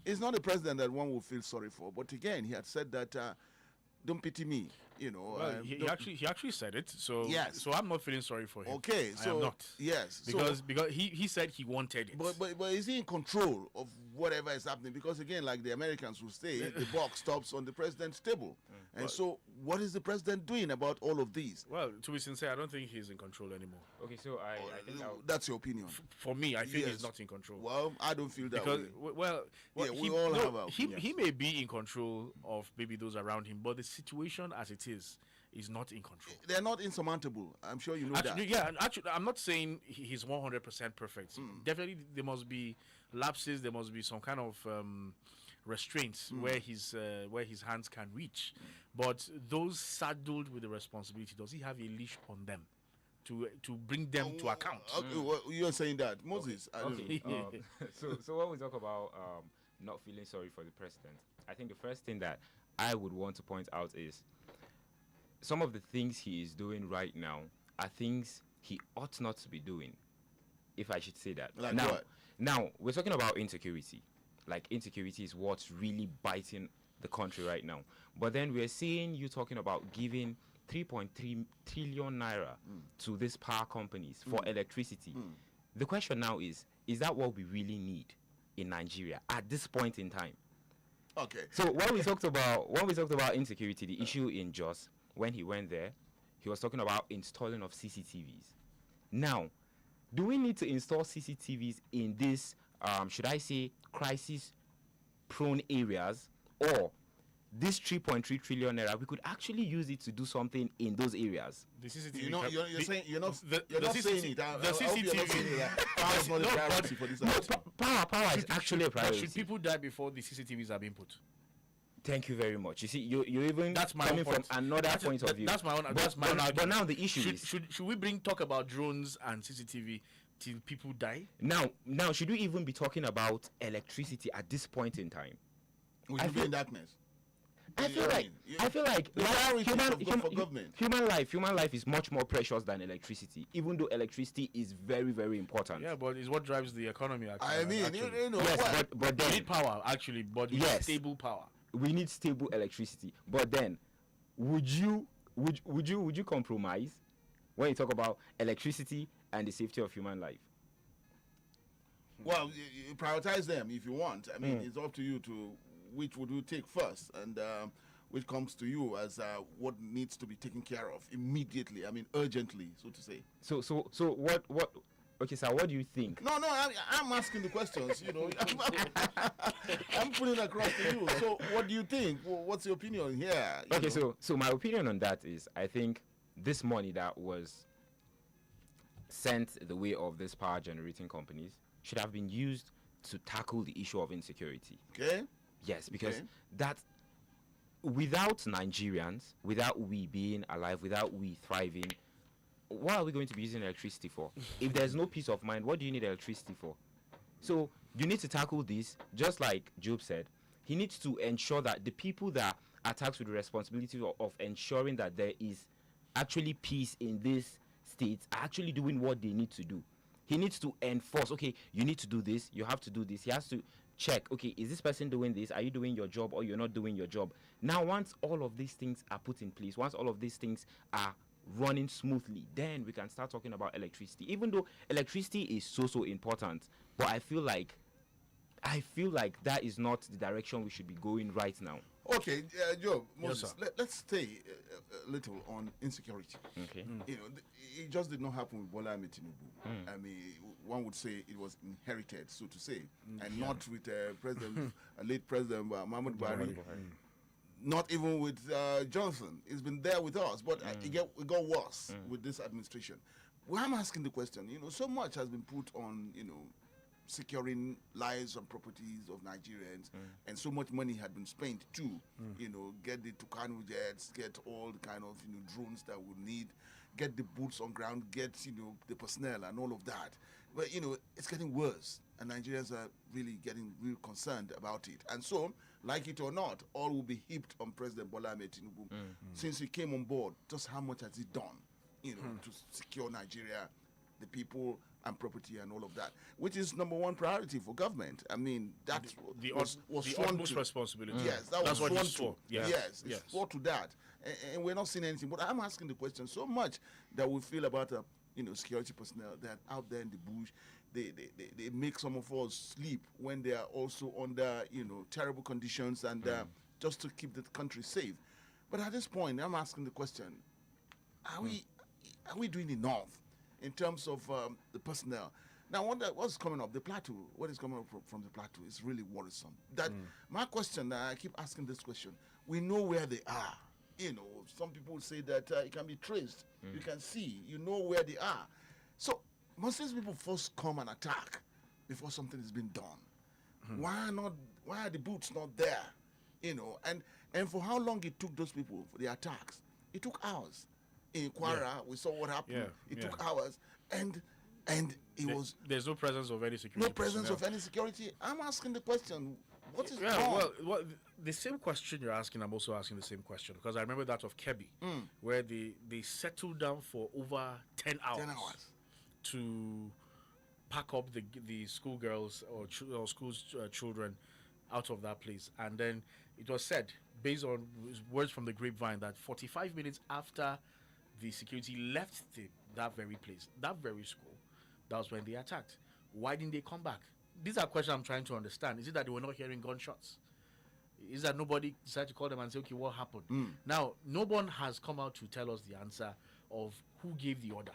It's not a president that one will feel sorry for. But again, he had said that don't pity me, Well, he actually said it. So yes. So I'm not feeling sorry for him. Okay, so I am not. Yes, because he said he wanted it. But is he in control of whatever is happening? Because again, like the Americans will say, the buck stops on the president's table. And so, what is the president doing about all of these? Well, to be sincere, I don't think he's in control anymore. Okay, so I think that's your opinion. For me, I think he's not in control. Well, I don't feel that way. He may be in control of maybe those around him, but the situation as it is not in control. They're not insurmountable. I'm sure you know that. Yeah, and actually, I'm not saying he's 100% perfect. Definitely, there must be lapses. There must be some kind of restraints where his hands can reach. But those saddled with the responsibility, does he have a leash on them to bring them to account? Okay, well, you're saying that, Moses. Okay. So when we talk about not feeling sorry for the president, I think the first thing that I would want to point out is some of the things he is doing right now are things he ought not to be doing, if I should say that. Like what? Now, we're talking about insecurity. Like, insecurity is what's really biting the country right now. But then we're seeing you talking about giving 3.3 trillion naira to these power companies for electricity. The question now is that what we really need in Nigeria at this point in time? Okay. So when we talked about insecurity, the issue in Jos, when he went there, he was talking about installing of CCTVs. Now, do we need to install CCTVs in this, should I say, crisis-prone areas, or this 3.3 trillion naira, we could actually use it to do something in those areas? The CCTV. You're saying you're not saying it. The CCTV. Power is not a priority for this. Power is actually a priority. Should people die before the CCTVs are being put? Thank you very much. You see, you're even that's my coming from another point of view. That's my own. Argument. But now the issue is: should we talk about drones and CCTV till people die? Now, should we even be talking about electricity at this point in time? We should be in darkness. I feel like human life is much more precious than electricity, even though electricity is very, very important. Yeah, but it's what drives the economy. Actually. I mean, yes, but then we need power actually, but we need stable power. We need stable electricity. But then, would you compromise when you talk about electricity and the safety of human life? Well, you prioritize them if you want. I mean, it's up to you to which would you take first, and which comes to you as what needs to be taken care of immediately. I mean, urgently, so to say. So what? Okay, sir, what do you think? No, I'm asking the questions. I'm putting it across to you. So, what do you think? What's your opinion here? Okay, so my opinion on that is, I think this money that was sent the way of these power generating companies should have been used to tackle the issue of insecurity. Okay. Yes, because that without Nigerians, without we being alive, without we thriving, what are we going to be using electricity for? If there's no peace of mind, what do you need electricity for? So you need to tackle this, just like Job said. He needs to ensure that the people that are tasked with the responsibility of ensuring that there is actually peace in this state are actually doing what they need to do. He needs to enforce, okay, you need to do this, you have to do this. He has to check, okay, is this person doing this? Are you doing your job or you're not doing your job? Now, once all of these things are put in place, once all of these things are running smoothly, then we can start talking about electricity. Even though electricity is so important, but I feel like that is not the direction we should be going right now. Okay, Joe, Moses, Yes, let's stay a little on insecurity. Okay. It just did not happen with Bola Ahmed Tinubu. I mean, one would say it was inherited, so to say, and not with late President Muhammad Buhari. Not even with Johnson. It's been there with us, but it got worse with this administration. Well, I'm asking the question, so much has been put on, securing lives and properties of Nigerians, and so much money had been spent to, get the Tucano jets, get all the kind of, drones that we need, get the boots on ground, get, the personnel and all of that. But, it's getting worse, and Nigerians are really getting real concerned about it. And so, like it or not, all will be heaped on President Bola Ahmed Tinubu. Since he came on board, just how much has he done, to secure Nigeria the people and property and all of that, which is number one priority for government. I mean, that was sworn utmost to. responsibility. Yes, that's was what sworn he swore. to. Yes, Yes, yes. it's swore to that, and we're not seeing anything. But I'm asking the question so much that we feel about security personnel that out there in the bush, they make some of us sleep when they are also under terrible conditions and just to keep the country safe. But at this point, I'm asking the question: Are we doing enough in terms of the personnel? Now, what's coming up? The plateau. What is coming up from the plateau is really worrisome. My question. I keep asking this question. We know where they are. Some people say that it can be traced. You can see. You know where they are. So must these people first come and attack before something has been done? Why not? Why are the boots not there? And for how long it took those people for the attacks? It took hours. In Kwara, we saw what happened. It took hours, and there's no presence of any security. No presence of any security. I'm asking the question: what is yeah, wrong? well, the same question you're asking, I'm also asking the same question, because I remember that of Kebbi, where they settled down for over 10 hours. 10 hours. To pack up the schoolgirls or school's children out of that place. And then it was said, based on words from the grapevine, that 45 minutes after the security left that very place, that very school, that was when they attacked. Why didn't they come back? These are questions I'm trying to understand. Is it that they were not hearing gunshots? Is that nobody decided to call them and say, okay, what happened? Now, no one has come out to tell us the answer of who gave the order.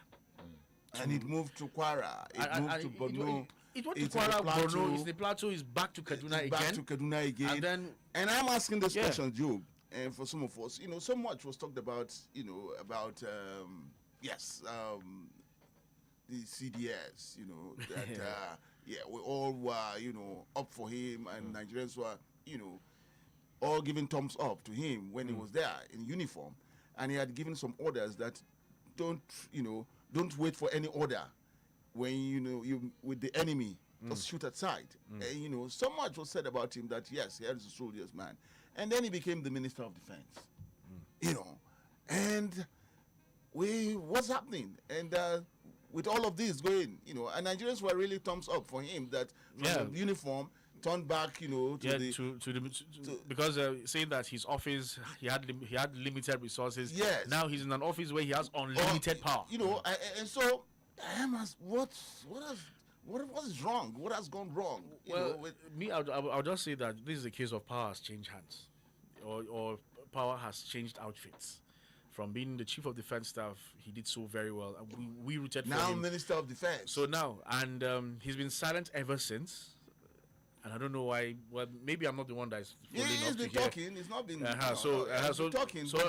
And it moved to Kwara. It moved to Borno. It went to Kwara, Borno. It's the plateau. Is back to Kaduna again. Back to Kaduna again. And I'm asking this question, Job. And for some of us, so much was talked about, the CDS, that, we all were, up for him, and Nigerians were, all giving thumbs up to him when he was there in uniform. And he had given some orders that don't wait for any order when, you with the enemy, just shoot at sight. And, so much was said about him that, yes, he is a soldier's man. And then he became the Minister of Defense, and what's happening? And with all of this going, and Nigerians were really thumbs up for him that from the uniform turned back, because saying that his office he had limited resources. Yes. Now he's in an office where he has unlimited power. And so I am asked, what is wrong? What has gone wrong? I'll just say that this is a case of power has changed hands, or power has changed outfits. From being the chief of defense staff, he did so very well, and we rooted for him. Now Minister of Defense. So now, and he's been silent ever since. And I don't know why. Well, maybe I'm not the one that's following he's up been to talking. He's not been. Talking. So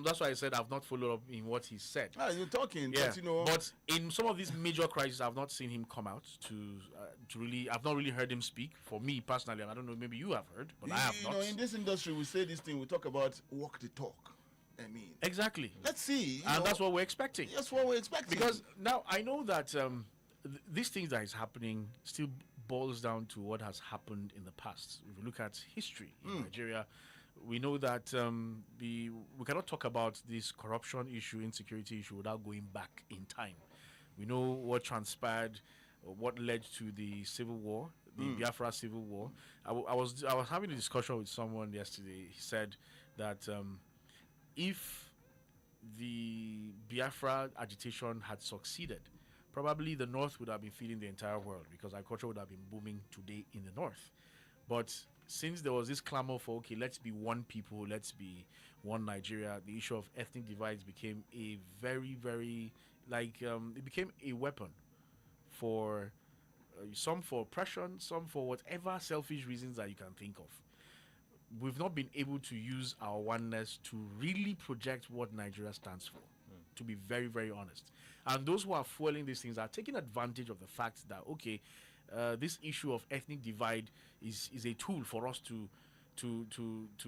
that's why I said I've not followed up in what he said. You're talking, yeah. But But in some of these major crises, I've not seen him come out to really. I've not really heard him speak. For me personally, I don't know. Maybe you have heard, but I have not. In this industry, we say this thing. We talk about walk the talk. Exactly. Let's see. And that's what we're expecting. That's what we're expecting. Because now I know that these things that is happening still boils down to what has happened in the past. If you look at history in Nigeria, we know that we cannot talk about this corruption issue, insecurity issue without going back in time. We know what transpired, what led to the civil war, the Biafra civil war. I was having a discussion with someone yesterday. He said that if the Biafra agitation had succeeded, probably the North would have been feeding the entire world, because agriculture would have been booming today in the North. But since there was this clamor for, okay, let's be one people, let's be one Nigeria, the issue of ethnic divides became a very, very, it became a weapon for some for oppression, some for whatever selfish reasons that you can think of. We've not been able to use our oneness to really project what Nigeria stands for, to be very, very honest. And those who are fueling these things are taking advantage of the fact that, okay, this issue of ethnic divide is a tool for us to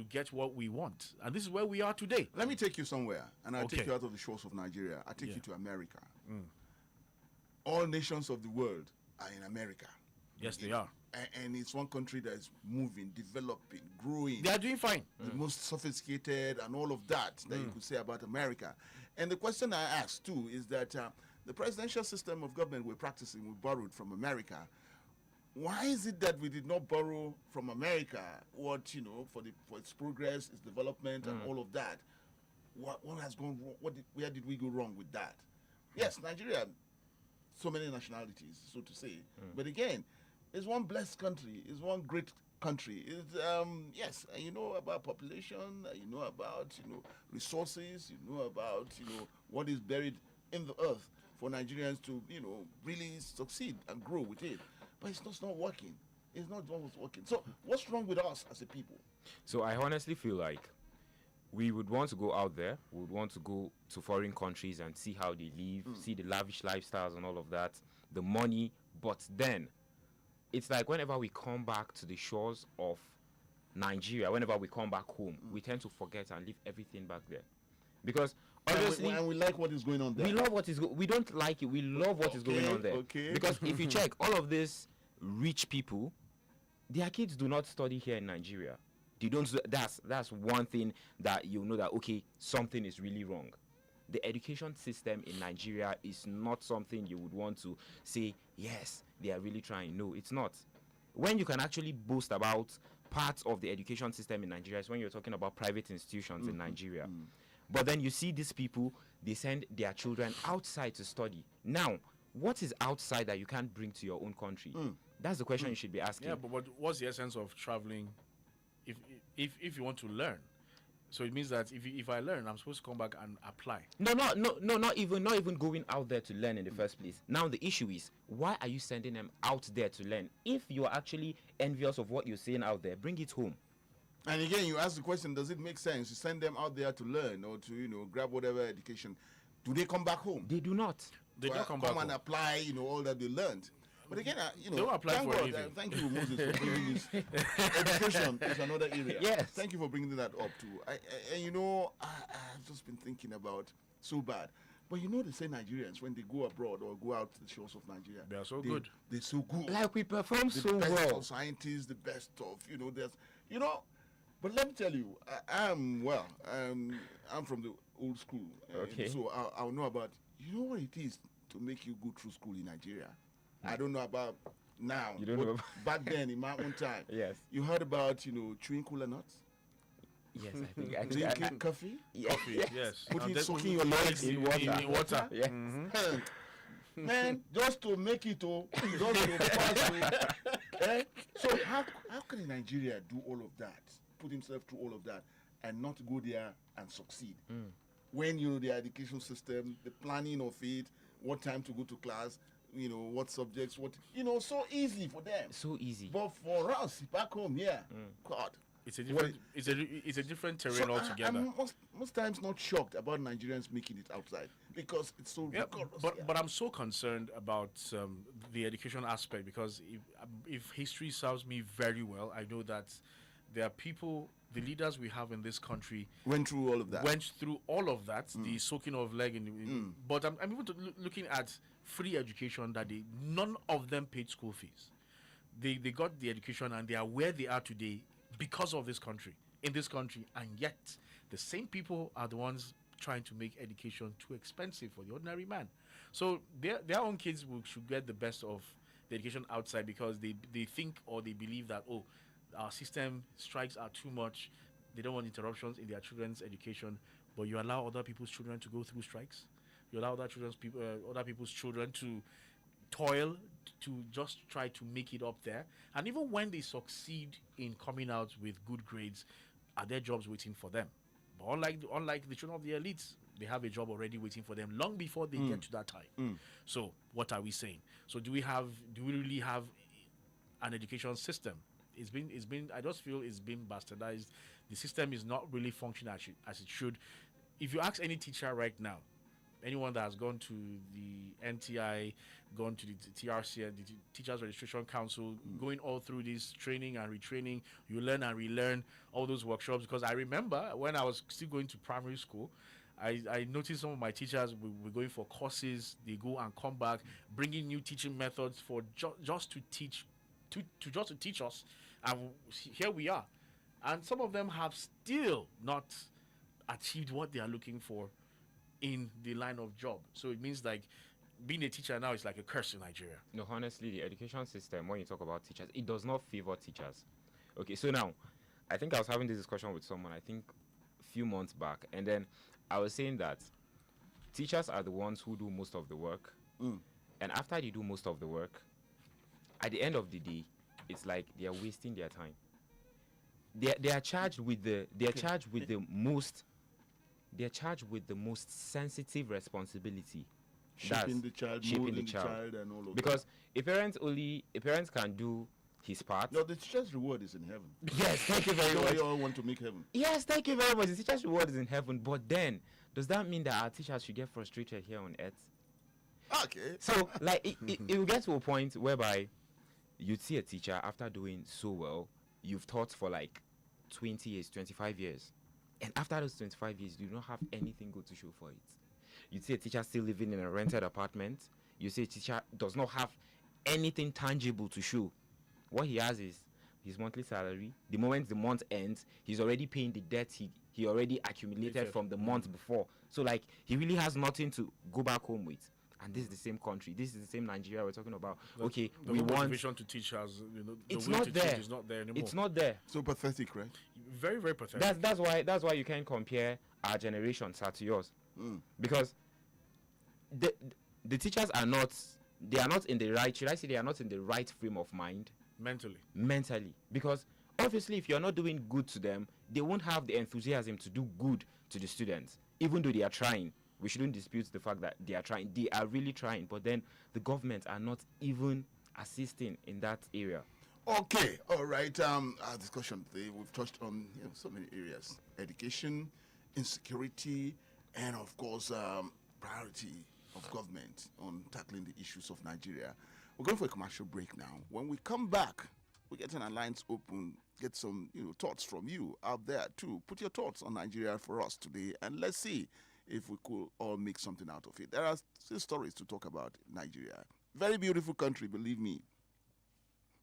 get what we want. And this is where we are today. Let me take you somewhere, and I'll take you out of the shores of Nigeria. I'll take you to America. All nations of the world are in America. Yes, they are. And it's one country that is moving, developing, growing. They are doing fine. The most sophisticated and all of that you could say about America. And the question I ask too is that The presidential system of government we're practicing, we borrowed from America. Why is it that we did not borrow from America what, for its progress, its development, and all of that? What has gone wrong? Where did we go wrong with that? Yes, Nigeria, so many nationalities, so to say. But again, it's one blessed country. It's one great country. It's, yes, you know about population, you know about, resources, you know about, what is buried in the earth for Nigerians to, really succeed and grow with it. But it's just not working. It's not always working. So what's wrong with us as a people? So I honestly feel like we would want to go out there. We would want to go to foreign countries and see how they live, see the lavish lifestyles and all of that, the money. But then it's like whenever we come back to the shores of Nigeria, whenever we come back home, we tend to forget and leave everything back there. Because obviously, and we like what is going on there. We love what is we don't like it. We love what is going on there. Okay. Because if you check, all of these rich people, their kids do not study here in Nigeria. They don't. That's one thing that you know that okay, something is really wrong. The education system in Nigeria is not something you would want to say, yes, they are really trying. No, it's not. When you can actually boast about parts of the education system in Nigeria is when you're talking about private institutions in Nigeria. But then you see these people, they send their children outside to study. Now, what is outside that you can't bring to your own country? That's the question you should be asking. Yeah, but what's the essence of traveling if you want to learn? So it means that if I learn, I'm supposed to come back and apply. No, not even going out there to learn in the first place. Now the issue is, why are you sending them out there to learn? If you are actually envious of what you're seeing out there, bring it home. And again, you ask the question, does it make sense to send them out there to learn or to, grab whatever education? Do they come back home? They do not. They don't come back and home. apply, all that they learned. But again, don't apply thank for God, anything. thank you, Moses, for bringing this. Education is another area. Yes. Thank you for bringing that up too. I've just been thinking about so bad. But they say Nigerians, when they go abroad or go out to the shores of Nigeria, They are so good. They're so good. Like we perform The so best well. of scientists, the best of, But let me tell you, I'm from the old school. Okay. So I'll know about, what it is to make you go through school in Nigeria. I don't know about now. You don't but know about- back then in my own time. Yes. You heard about, chewing cooler nuts, Yes, I think I drinking coffee, Coffee, yes. soaking your legs in water. In water. Yeah. Man, just to make it, just to pass. So how can a Nigeria do all of that, put himself through all of that, and not go there and succeed? When the education system, the planning of it, what time to go to class, what subjects, so easy for them. So easy. But for us back home here, God. It's a different. It's a different terrain altogether. I'm most times not shocked about Nigerians making it outside because it's so Yeah, rigorous. but I'm so concerned about the education aspect because if history serves me very well, I know that there are people, the leaders we have in this country, went through all of that. went through all of that, the soaking of leg but I'm even looking at free education that none of them paid school fees. They got the education and they are where they are today because of this country, in this country, and yet the same people are the ones trying to make education too expensive for the ordinary man. So their own kids should get the best of the education outside because they think or they believe that, our system strikes are too much, they don't want interruptions in their children's education, but you allow other people's children to go through strikes. You allow other people's children to toil to just try to make it up there, and even when they succeed in coming out with good grades, are there jobs waiting for them? But unlike the children of the elites, they have a job already waiting for them long before they get to that time. So what are we saying? So do we really have an education system? It's been I just feel it's been bastardized. The system is not really functioning as it should. If you ask any teacher right now, anyone that has gone to the NTI, gone to the TRC, the Teachers Registration Council, going all through this training and retraining, you learn and relearn all those workshops. Because I remember when I was still going to primary school, I noticed some of my teachers were going for courses. They go and come back, bringing new teaching methods for just to teach, just to teach us. And here we are. And some of them have still not achieved what they are looking for in the line of job. So it means like being a teacher now is like a curse in Nigeria. No, honestly, the education system, when you talk about teachers, it does not favor teachers. Okay, so now, I think I was having this discussion with someone, I think a few months back, and then I was saying that teachers are the ones who do most of the work, and after they do most of the work, at the end of the day, it's like they are wasting their time. They are charged with the most sensitive responsibility. Shaping the child, molding the child, and all of because a parent can do his part. No, the teacher's reward is in heaven. Yes, thank you very much. We all want to make heaven. Yes, thank you very much. The teacher's reward is in heaven, but then does that mean that our teachers should get frustrated here on earth? Okay. So, like, it will get to a point whereby you'd see a teacher after doing so well, you've taught for like 20 years, 25 years, and after those 25 years, you don't have anything good to show for it. You see a teacher still living in a rented apartment. You see a teacher does not have anything tangible to show. What he has is his monthly salary. The moment the month ends, he's already paying the debt he already accumulated from the month before. So, like, he really has nothing to go back home with. And this is the same country. This is the same Nigeria we're talking about. Okay, we want motivation to teach us. It's not there. It's not there anymore. It's not there. So pathetic, right? Very, very pathetic. That's why you can't compare our generation to yours, because the teachers are not. They are not in the right. Should I say they are not in the right frame of mind? Mentally, because obviously, if you're not doing good to them, they won't have the enthusiasm to do good to the students, even though they are trying. We shouldn't dispute the fact that they are trying. They are really trying, but then the government are not even assisting in that area. Okay, all right. Our discussion today, we've touched on so many areas: education, insecurity, and of course, priority of government on tackling the issues of Nigeria. We're going for a commercial break now. When we come back, we get an lines open, get some thoughts from you out there too. Put your thoughts on Nigeria for us today, and let's see if we could all make something out of it. There are still stories to talk about Nigeria. Very beautiful country, believe me.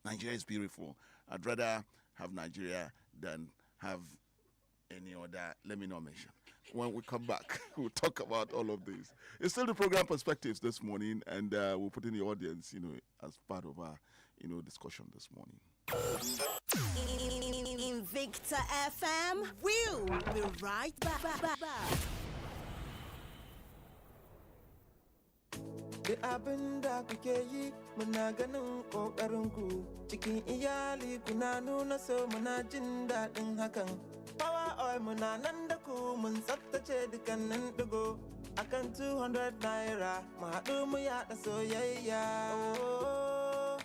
Nigeria is beautiful. I'd rather have Nigeria than have any other, let me not mention. When we come back, we'll talk about all of this. It's still the program Perspectives this morning, and we'll put in the audience, as part of our, discussion this morning. Invicta FM, we'll be right back. Da abin da kuke yi muna ganin ƙoƙarinku cikin iyali kuna nuna so muna jin daɗin hakan. Power oil muna nan da ku mun tsaftace dukkanin ɗigo akan 200 naira mu haɗu mu yaɗa soyayya.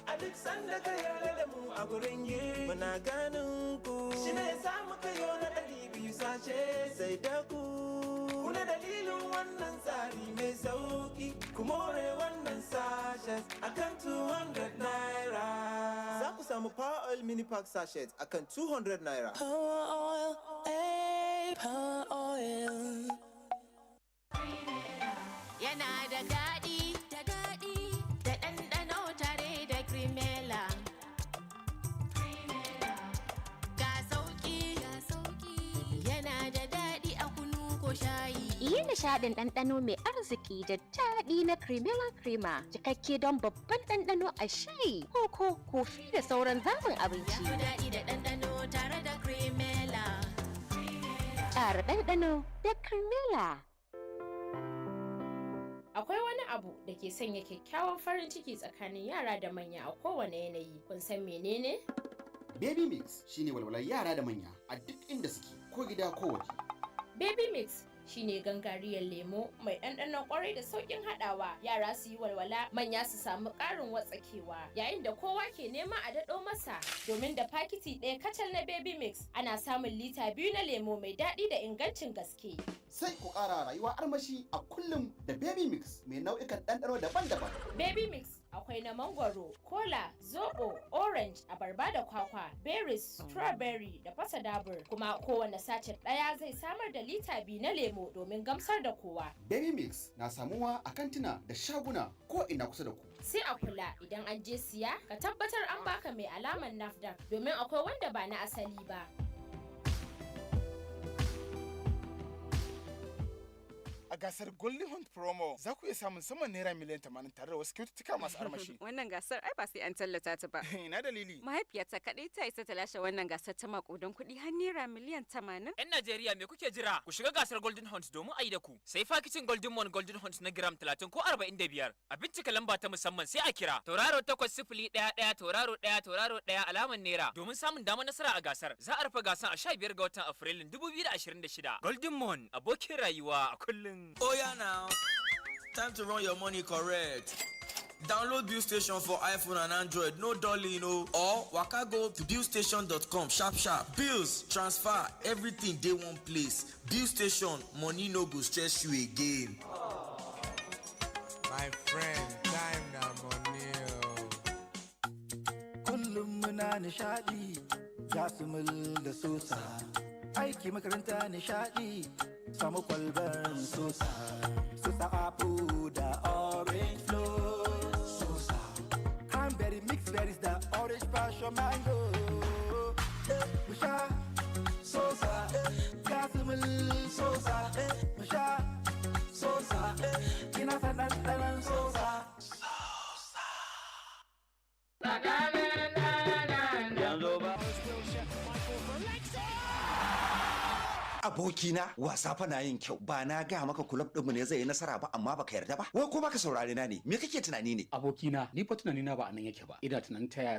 A duk sanda ka yarda da mu a gurin yi muna ganin ku shi ne ya sa muka yi na 200 sashe sai da ku. Kuna dalilin wannan tsari mai sauki, ku more wannan sachet akan 200 naira. Za ku samu Power Oil Mini Pack sachet akan 200 naira. Power oil, Power oil. Yana da daɗi, da ɗanɗano tare da Cremella. Ga sauƙi, yana da daɗi a kunu ko shayi. Yi nishaɗin ɗanɗano mai arziki da daɗi na Cremella Crema, cikakke don babban ɗanɗano a shayi, koko, kofi da sauran zaɓin abinci. Ya daɗi da ɗanɗano tare da Cremella. Ƙara ɗanɗano da Cremella. Akwai wani abu da ke sanya kyakkyawan farin ciki tsakanin yara da manya a kowane yanayi. Kun san menene? Baby Mix shine walwalar yara da manya a duk inda suke, ko gida ko waje. Baby Mix shine gangariyar lemo mai ɗanɗanon ƙwarai da sauƙin haɗawa. Yara su yi walwala, manya su samu ƙarin watsakewa. Yayin da kowa ke nema a daɗo masa, domin da fakiti ɗaya kacal na Baby Mix ana samun lita 2 na lemo mai daɗi da ingancin gaske. Sai ku ƙara rayuwa armashi a kullum da Baby Mix mai nau'ikan ɗanɗano daban-daban. Baby Mix akwai na mangwaro, kola, zoɓo, orange, abarba da kwakwa, berries, strawberry da fasa dabur. Kuma kowane sachet ɗaya zai samar da lita 2 na lemo domin gamsar da kowa. Baby Mix na samuwa a kantina da shaguna ko ina kusa da ku. Sai a kula idan an je siya, ka tabbatar an baka mai alamar NAFDAC domin akwai wanda ba na asali ba. A A gasar Golden Hunt Promo za ku iya samun saman naira miliyan 80 tare da wasu kyaututtuka masu armashi. Wannan gasar ai ba sai an tallata ta ba. Ina dalili. Mahaifiyata kaɗai ta isa ta lashe wannan gasar ta makudan kuɗi har naira miliyan 80. 'Yan Najeriya me kuke jira? Ku shiga gasar Golden Hunt domin a yi da ku. Sai fakicin Golden Mon Golden Hunt na gram 30 ko 45. A bincika lamba ta musamman sai a kira tauraro 8011 tauraro 1 tauraro 1 alaman naira domin samun damar nasara a gasar. Za a rufe gasar a 15 ga watan Afrilun 2026. Golden Mon abokin rayuwa a kullum. Oh yeah now. Time to run your money correct. Download Bill Station for iPhone and Android, no dolly, or waka go to billstation.com sharp. Bills, transfer, everything dey one place. Bill Station, money no go stress you again. My friend, time na money. Kullum muna nishadi, Jasmine da Sosa. Aiki makaranta nishadi, samu kwalban Sosa. Sosa apple da orange flow. Sosa. Cranberry mixed berries da orange passion mango. Musha, Sosa. Jasmine Sosa. Musha, Sosa. Ina sanan Sosa. Abokina wasa fa na yin kyau ba na ga maka kulab ɗinmu ne zai yi nasara ba amma baka yarda ba wai ko baka saurare na ne me kake tunani ne abokina ni fa tunani na ba anan yake ba ina tunanin ta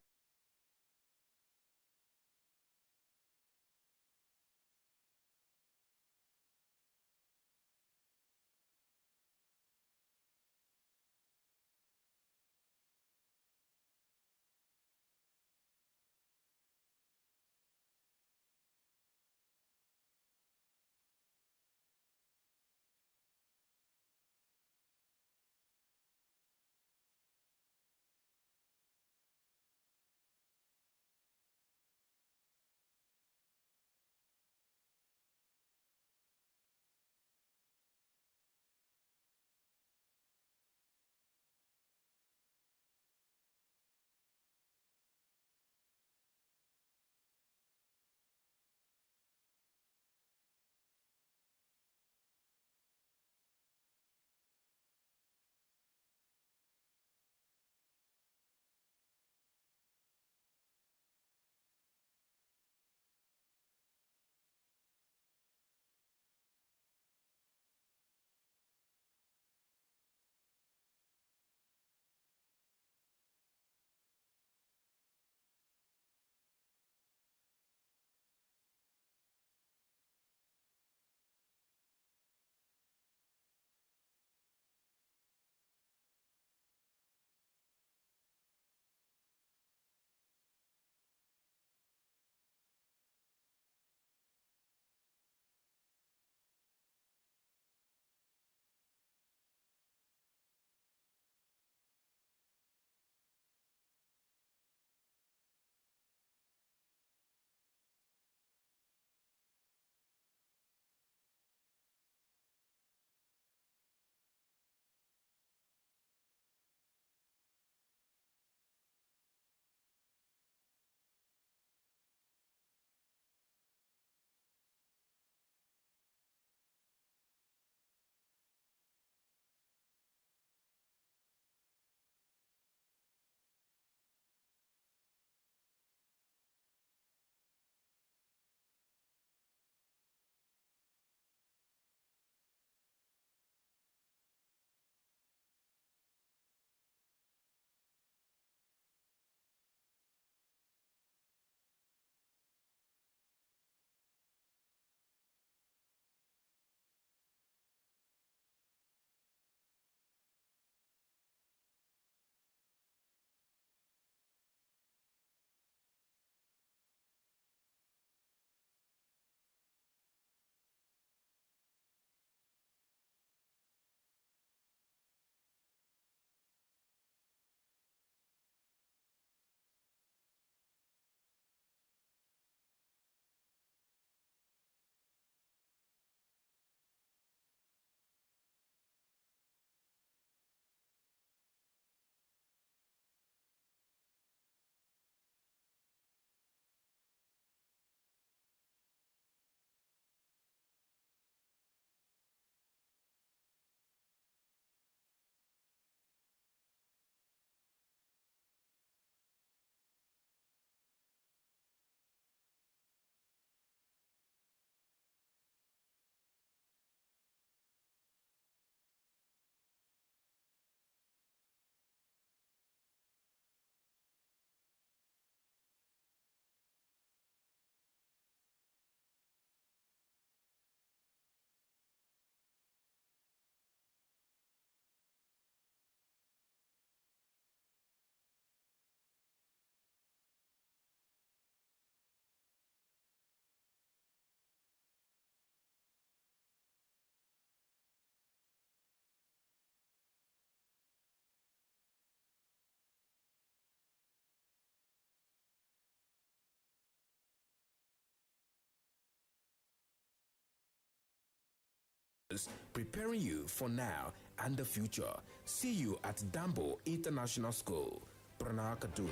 news, preparing you for now and the future. See you at Dambo International School, Prana Kaduna.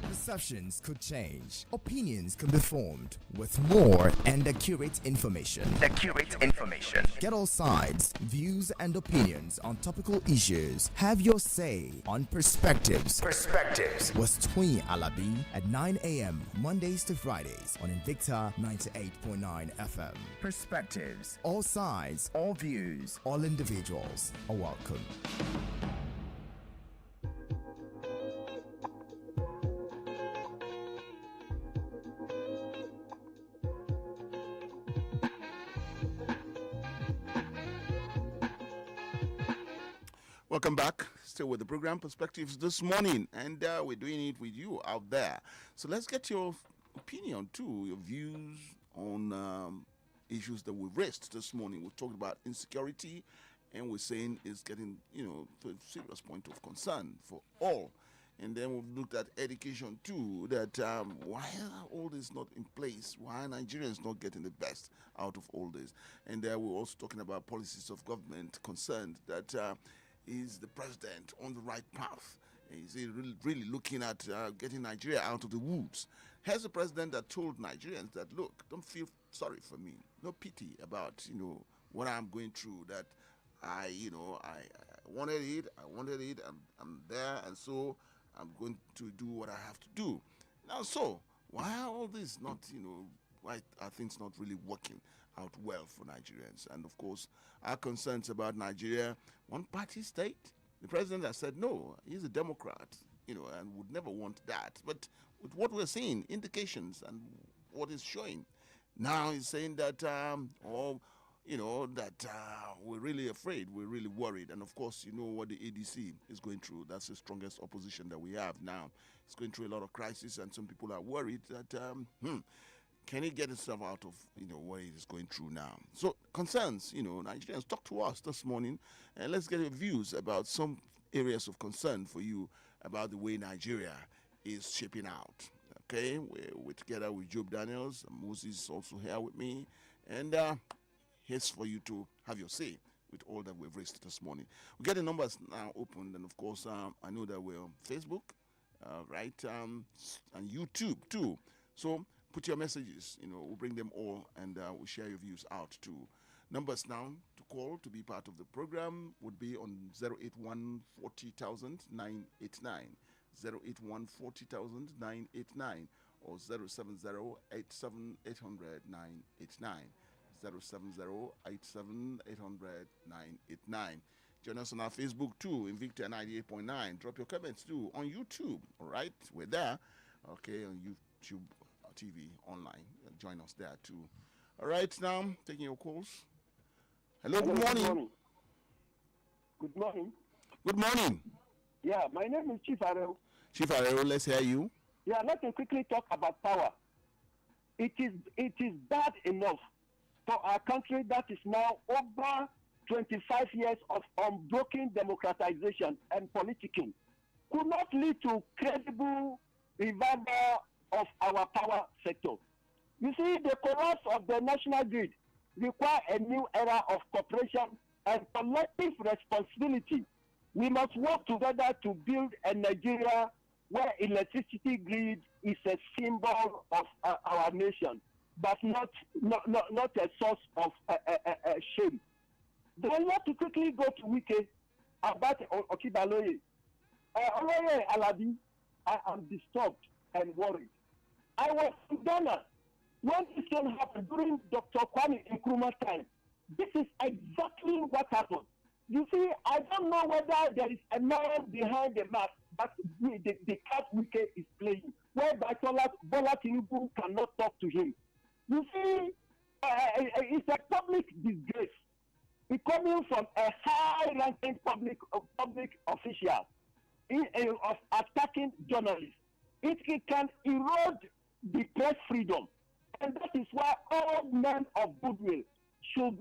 Perceptions could change. Opinions can be formed with more and accurate information. Get all sides, views, and opinions on topical issues. Have your say on Perspectives. With TOYIN Alabi at 9 a.m. Mondays to Fridays on Invicta 98.9 FM. Perspectives. All sides, all views, all individuals are welcome. Welcome back. Still with the program Perspectives this morning, and we're doing it with you out there. So let's get your opinion too, your views on issues that we've raised this morning. We talked about insecurity, and we're saying it's getting, to a serious point of concern for all. And then we've looked at education too, that why are all this not in place? Why are Nigerians not getting the best out of all this? And we're also talking about policies of government concerned that is the president on the right path? Is he really looking at getting Nigeria out of the woods? Here's a president that told Nigerians that, look, don't feel sorry for me. No pity about, what I'm going through, that I wanted it, I'm there, and so I'm going to do what I have to do. Now, so, why are all this not, why are things not really working out well for Nigerians? And of course, our concerns about Nigeria, one-party state. The president has said no, he's a Democrat, and would never want that. But with what we're seeing, indications and what is showing, now he's saying that, we're really afraid, we're really worried. And of course, you know what the ADC is going through. That's the strongest opposition that we have now. It's going through a lot of crisis, and some people are worried that, can he get himself out of, what he is going through now? So, concerns, Nigerians, talk to us this morning, and let's get your views about some areas of concern for you about the way Nigeria is shaping out. Okay, we're together with Job Daniels, and Moses also here with me, and here's for you to have your say with all that we've raised this morning. We get the numbers now opened, and of course, I know that we're on Facebook, right, and YouTube too. So, put your messages, we'll bring them all, and we'll share your views out too. Numbers now to call to be part of the program would be on 081 40,000 989, 081 40,000 989, or 070 87 800 989, 070 87 800 989. Join us on our Facebook too, Invicta 98.9. Drop your comments too on YouTube. All right, we're there. Okay, on YouTube TV online. Join us there too. All right, now taking your calls. Hello, good morning. Good morning. Good morning. Yeah, my name is Chief Arel. Chief Arel, let's hear you. Yeah, let me quickly talk about power. It is bad enough for our country that is now over 25 years of unbroken democratization and politicking could not lead to credible revival of our power sector. You see, the collapse of the national grid requires a new era of cooperation and collective responsibility. We must work together to build a Nigeria where electricity grid is a symbol of our nation, but not a source of shame. Then let me quickly go to Wike about Okibaloye. Oloye Alabi, I am disturbed and worried. I was in Ghana when this thing happened during Dr. Kwame Nkrumah's time. This is exactly what happened. You see, I don't know whether there is a man behind the mask, but the card Wike is playing, whereby Bola Tinubu cannot talk to him. You see, it's a public disgrace. It's coming from a high-ranking public official of attacking journalists. It can erode the press freedom, and that is why all men of goodwill should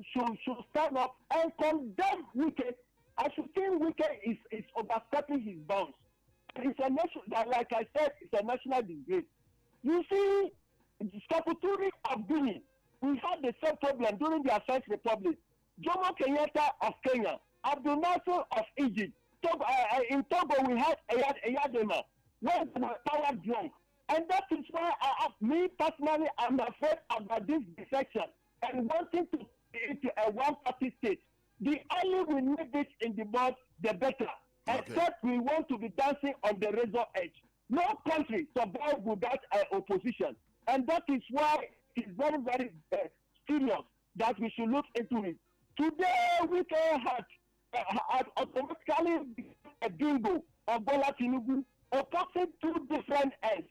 stand up and condemn Wike. I should think Wike is overstepping his bounds. It's a nation that, like I said, it's a national disgrace. You see, Secretary of Guinea, we had the same problem during the First Republic. Jomo Kenyatta of Kenya, Abdul Nasser of Egypt. In Togo, we had Eyadema, when they were power drunk. And that is why me personally, I'm afraid about this defection and wanting to into a one-party state. The earlier we make this in the board, the better. Okay. Except we want to be dancing on the razor edge. No country survives without opposition. And that is why it's very, very serious that we should look into it. Today, we can have automatically a bingo of Bola Tinubu opposing two different ends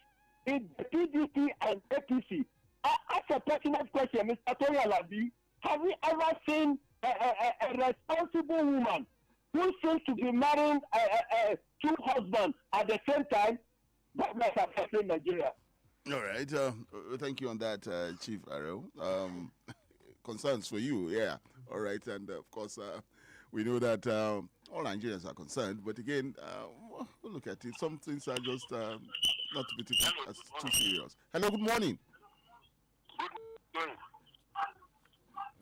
in the PDP and APC. I ask a pertinent question, Mr. TOYIN ALABI. Have you ever seen a responsible woman who seems to be marrying two husbands at the same time? That's affecting Nigeria. All right. Thank you on that, Chief Arrow. Concerns for you, yeah. All right. And of course, we know that all Nigerians are concerned. But again, we'll look at it. Some things are just not to be taken as too serious. Hello, good morning. Good morning.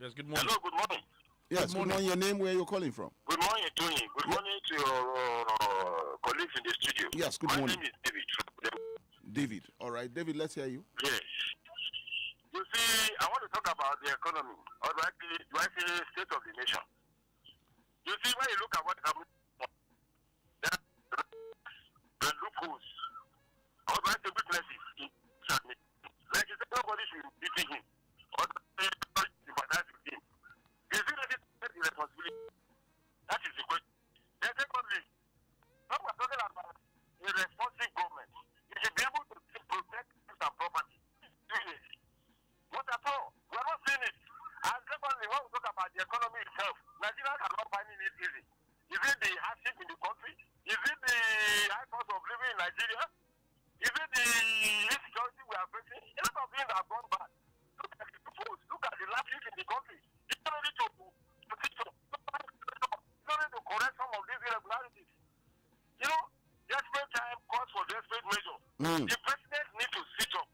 Yes, good morning. Hello, good morning. Yes, good morning. Your name, where you're calling from? Good morning, Tony. Good morning to your colleagues in the studio. Yes, good morning. My name is David. David. All right, David, let's hear you. Yes. You see, I want to talk about the economy, or do I say state of the nation? You see, when you look at what happened, there are loopholes, or do I say weaknesses in China. Like you said, nobody should be beating him, or sympathize with him. Is it really the responsibility? That is the question. Then secondly, when we're talking about a responsive government, you should be able to protect and property. What at all? We're not seeing it. And secondly, when we talk about the economy itself, Nigerians are not finding it easy. Is it the hardship in the country? Is it the high cost of living in Nigeria? Is it the insecurity we are facing? A lot of things have gone bad. Look at the polls. Look at the lapses in the country. It's not ready to correct some of these irregularities. You know, desperate time calls for desperate measures. The president needs to sit up.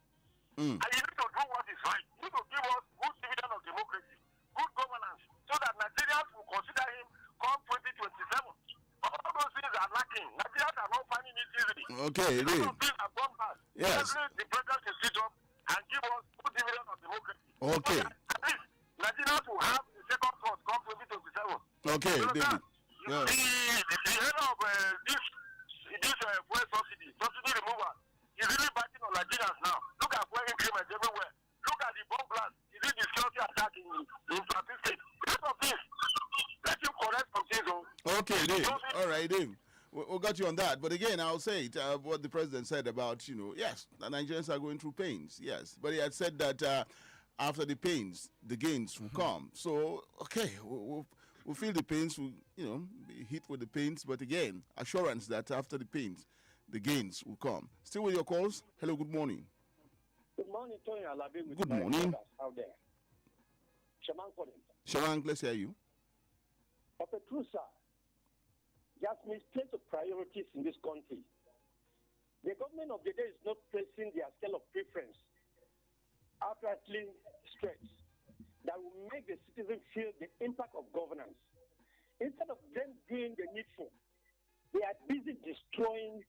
And you need to do what is right. You need to give us good dividend of democracy, good governance, so that Nigerians will consider him come 2027. All those things are lacking. Nigerians are not finding it easily. Okay, it is. Things have gone bad. Yes. The president should sit up and give us good dividend of democracy. Okay. So at least Nigerians will have a second thought come 2027. Okay, David. Yeah. The head of this fuel subsidy removal, is really biting on Nigerians now. Look at fuel increments everywhere. Look at the bomb blast. Is it the security attack in Plateau State? Lots of things. Let him correct some things. Okay, Dave. All right, Dave. We'll got you on that. But again, I'll say it, what the president said about, yes, the Nigerians are going through pains, yes. But he had said that after the pains, the gains will come. So, okay, we'll feel the pains, we'll, be hit with the pains. But again, assurance that after the pains, the gains will come. Still with your calls. Hello, good morning. Good morning, TOYIN ALABI. Good morning. Out there. Shaman calling. Shaman, let's hear you. Of a true sir, just misplaced priorities in this country. The government of the day is not placing their scale of preference outrightly straight that will make the citizens feel the impact of governance. Instead of them doing the needful, they are busy destroying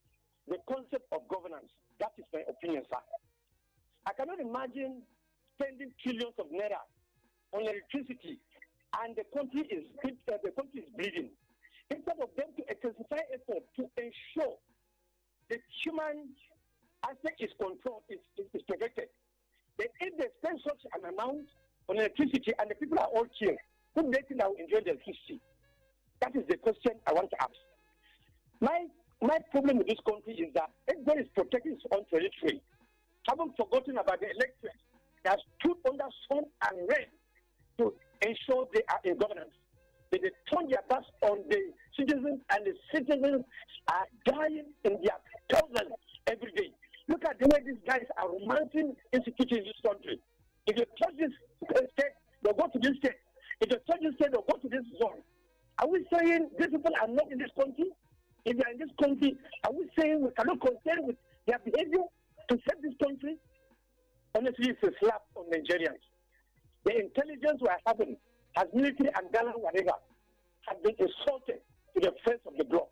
the concept of governance. That is my opinion, sir. I cannot imagine spending trillions of naira on electricity and the country is bleeding. Instead of them to exercise effort to ensure the human aspect is controlled, is protected. Then if they spend such an amount on electricity and the people are all killed, who do they think will enjoy the electricity? That is the question I want to ask. My problem with this country is that everybody is protecting his own territory, having forgotten about the electorate that stood under sun and rain to ensure they are in governance. They turn their backs on the citizens, and the citizens are dying in their thousands every day. Look at the way these guys are romancing institutions in this country. If you touch this state, they'll go to this state. If you touch this state, they'll go to this zone. Are we saying these people are not in this country? If they are in this country, are we saying we cannot concern with their behavior to save this country? honestly, it's a slap on Nigerians. The intelligence we are having as military and Ghana, whatever, have been insulted to the face of the block.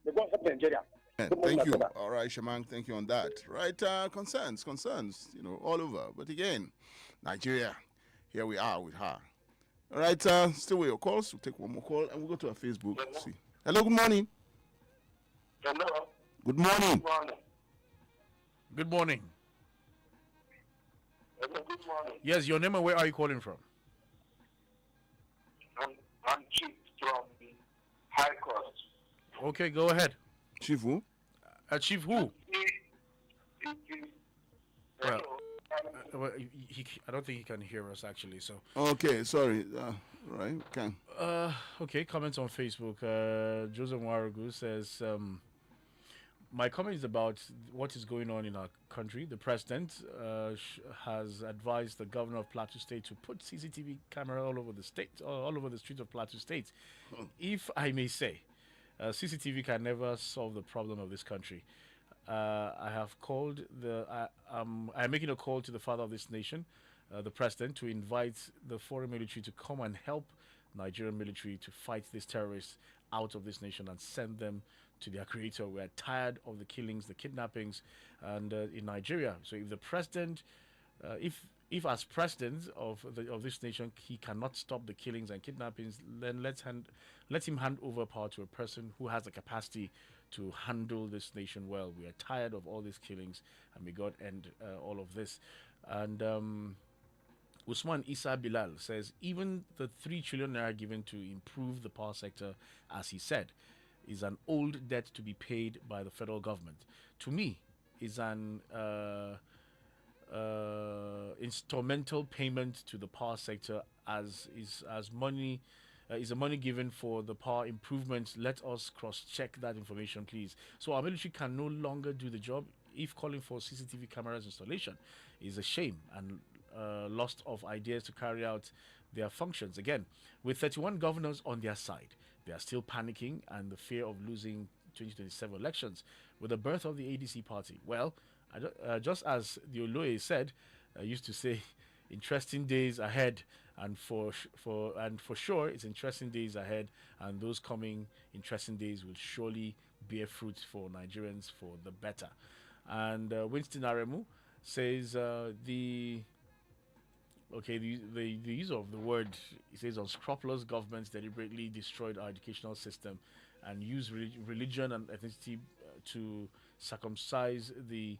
They won't help Nigeria. Thank you. All right, Shamang, thank you on that. Right, concerns, all over. But again, Nigeria, here we are with her. All right, still with your calls. We'll take one more call and we'll go to our Facebook. See. Hello, good morning. Hello. Good morning. Good morning. Good morning. Hello, good morning. Yes, your name and where are you calling from? I'm Chief from High Court. Okay, go ahead. Chief who? Chief who? Well, I don't think he can hear us actually. So. Okay, sorry. Right, can. Okay, comments on Facebook. Joseph Waragu says, my comment is about what is going on in our country. The president has advised the governor of Plateau State to put CCTV camera all over the state, all over the streets of Plateau State. If I may say, CCTV can never solve the problem of this country. I have called I'm making a call to the father of this nation, the president, to invite the foreign military to come and help Nigerian military to fight these terrorists out of this nation and send them to their creator. We are tired of the killings, the kidnappings, and in Nigeria. So if the president, if as president of this nation he cannot stop the killings and kidnappings, then let him hand over power to a person who has the capacity to handle this nation well. We are tired of all these killings, and may God end all of this. And Usman Isa Bilal says, even the 3 trillion naira given to improve the power sector, as he said, is an old debt to be paid by the federal government. To me, is an instrumental payment to the power sector, as money. Is the money given for the power improvements? Let us cross-check that information, please. So our military can no longer do the job. If calling for CCTV cameras installation is a shame and lost of ideas to carry out their functions. Again, with 31 governors on their side, they are still panicking and the fear of losing 2027 elections with the birth of the ADC party. Well, just as the Oloye said, used to say, interesting days ahead. And for sure, it's interesting days ahead, and those coming interesting days will surely bear fruit for Nigerians for the better. And Winston Aremu says the use of the word, he says, unscrupulous governments deliberately destroyed our educational system and use religion and ethnicity to circumcise the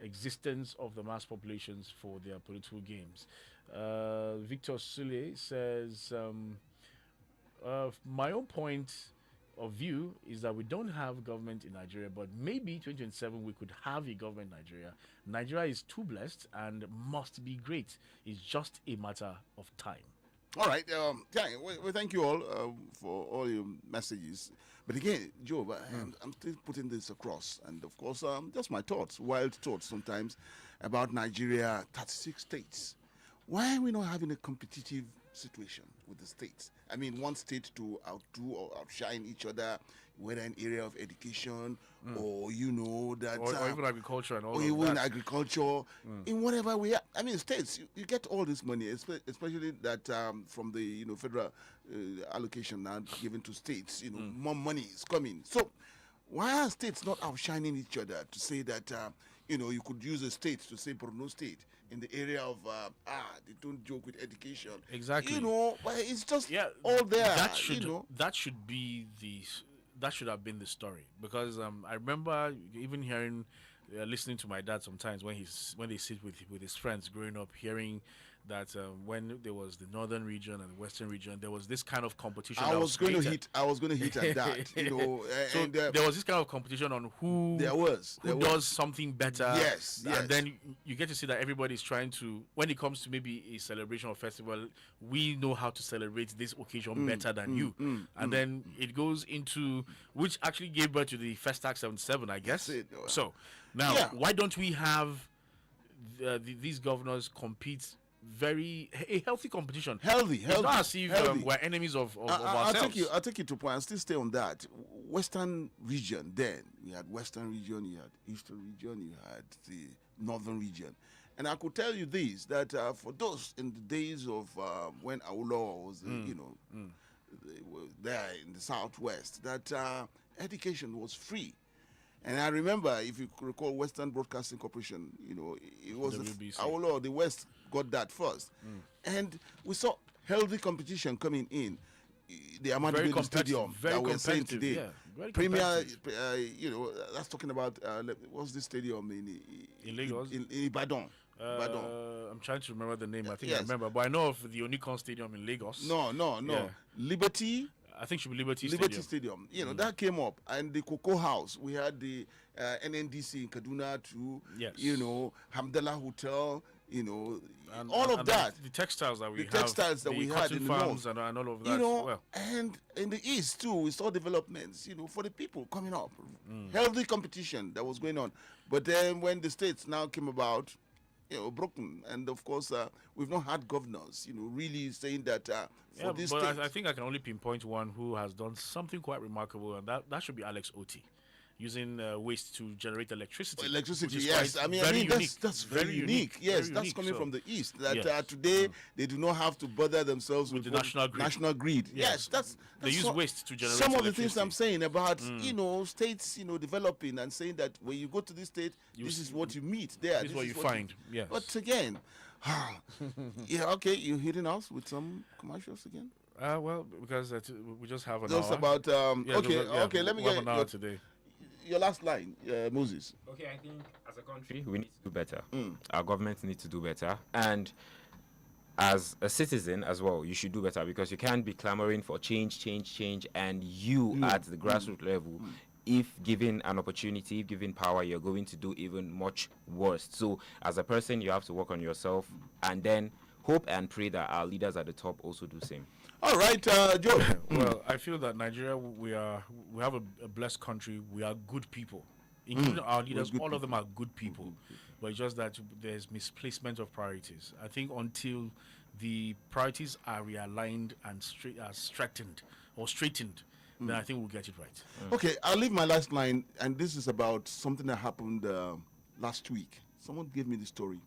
existence of the mass populations for their political games. Victor Sule says, my own point of view is that we don't have government in Nigeria, but maybe 2027 we could have a government in Nigeria. Nigeria is too blessed and must be great. It's just a matter of time. All right. We thank you all for all your messages. But again, Joe, I'm still putting this across. And of course, just my thoughts, wild thoughts sometimes about Nigeria, 36 states. Why are we not having a competitive situation with the states? I mean, one state to outdo or outshine each other, whether in area of education or or even agriculture and all or of even that. agriculture, in whatever we are. I mean, states, you get all this money, especially that from the federal allocation now given to states. More money is coming. So why are states not outshining each other to say that you could use a state to say Borno State in the area of they don't joke with education. Exactly. But it's just all there. That should have been the story, because I remember even hearing, listening to my dad sometimes when they sit with his friends growing up, hearing that when there was the northern region and the western region, there was this kind of competition. I was going to hit at that. So there was this kind of competition on who does something better. Yes. And then you get to see that everybody is trying to, when it comes to maybe a celebration or festival, we know how to celebrate this occasion better than you. And then it goes into, which actually gave birth to the Festac 77, I guess. So now, why don't we have these governors compete? A healthy competition. Healthy. It's not as if we're enemies of ourselves. I'll take you to point. I'll still stay on that. Western region, then you had Western region, you had Eastern region, you had the Northern region. And I could tell you this, that for those in the days of when Awolowo was, they were there in the Southwest, that education was free. And I remember, if you recall, Western Broadcasting Corporation, it was Awolowo, the West got that first. And we saw healthy competition coming in. The Ahmadu Bello Stadium that we're saying today. Yeah, Premier, that's talking about, what's the stadium in Lagos? In Ibadan. I'm trying to remember the name. I think I remember, but I know of the Onikon Stadium in Lagos. No. Yeah. Liberty. I think it should be Liberty Stadium. That came up, and the Cocoa House. We had the NNDC in Kaduna too. Yes. Hamdallah Hotel. And all of that. The textiles that we had. The textiles that we had in the farms north. And all of that. And in the east too, we saw developments. For the people coming up, healthy competition that was going on. But then when the states now came about, broken, and of course we've not had governors, really saying that for this. But I think I can only pinpoint one who has done something quite remarkable, and that should be Alex Oti, using waste to generate electricity. Yes. I mean that's very unique. Yes, that's coming from the east. That today they do not have to bother themselves with the national grid. Yes, they use waste to generate some of the things I'm saying about states developing and saying that when you go to this state, this is what you meet there. This is what you find. Yes. But again, okay, you're hitting us with some commercials again. Well, because we just have an just hour. About okay. Let me get an hour today. Your last line, Moses. Okay, I think as a country, we need to do better. Our government needs to do better. And as a citizen as well, you should do better, because you can't be clamoring for change, and you at the grassroots level, if given an opportunity, if given power, you're going to do even much worse. So as a person, you have to work on yourself, and then hope and pray that our leaders at the top also do the same. All right, Joe. Well, I feel that Nigeria, we have a blessed country. We are good people, including our leaders. All of them are good people, but it's just that there's misplacement of priorities. I think until the priorities are realigned and straightened, then I think we'll get it right. Okay, I'll leave my last line, and this is about something that happened last week. Someone gave me the story,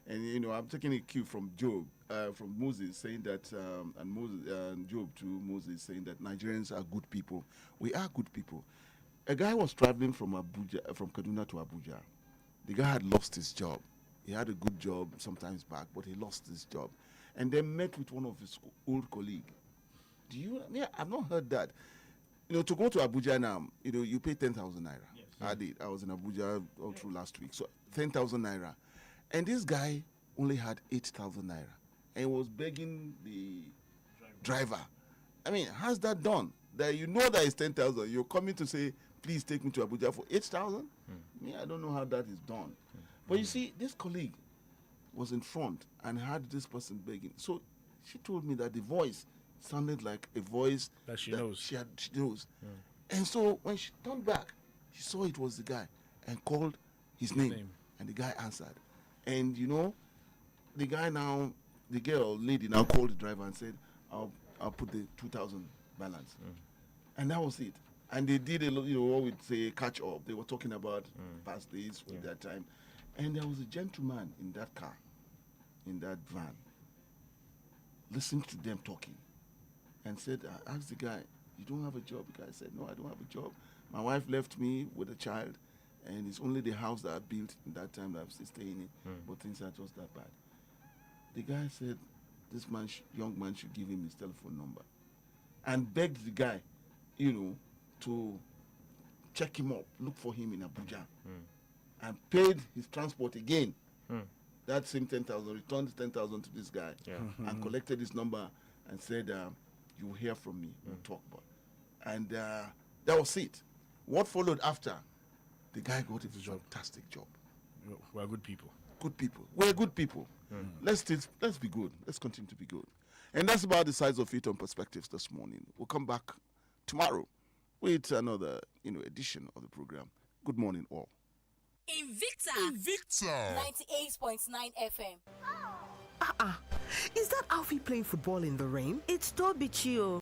and I'm taking a cue from Job. From Moses saying that, and Job to Moses saying that Nigerians are good people. We are good people. A guy was traveling from Kaduna to Abuja. The guy had lost his job. He had a good job sometimes back, but he lost his job, and then met with one of his old colleagues. I've not heard that. To go to Abuja now, you pay 10,000 naira. Yes. I did. I was in Abuja all through last week, so 10,000 naira, and this guy only had 8,000 naira. And was begging the driver. I mean, how's that done? That that it's 10,000. You're coming to say, please take me to Abuja for 8,000? I don't know how that is done. But you see, this colleague was in front and had this person begging. So she told me that the voice sounded like a voice that she knows. She knows. And so when she turned back, she saw it was the guy and called his name. And the guy answered. And the guy now, the lady now called the driver and said, I'll put the 2,000 balance. And that was it. And they did what we'd say catch up. They were talking about past days at that time. And there was a gentleman in that car, in that van, listened to them talking and said, I asked the guy, you don't have a job? The guy said, no, I don't have a job. My wife left me with a child, and it's only the house that I built in that time that I'm still staying in, but things are just that bad. The guy said this young man should give him his telephone number and begged the guy, to check him up, look for him in Abuja, and paid his transport again. That same 10,000, returned 10,000 to this guy and collected his number and said, you will hear from me, we'll talk about it. And that was it. What followed after, the guy got a fantastic job. We're good people. Good people. We're good people. Let's be good. Let's continue to be good. And that's about the size of it on Perspectives this morning. We'll come back tomorrow with another edition of the program. Good morning, all. Invicta 98.9 FM. Is that Alfie playing football in the rain? It's Toby Chio.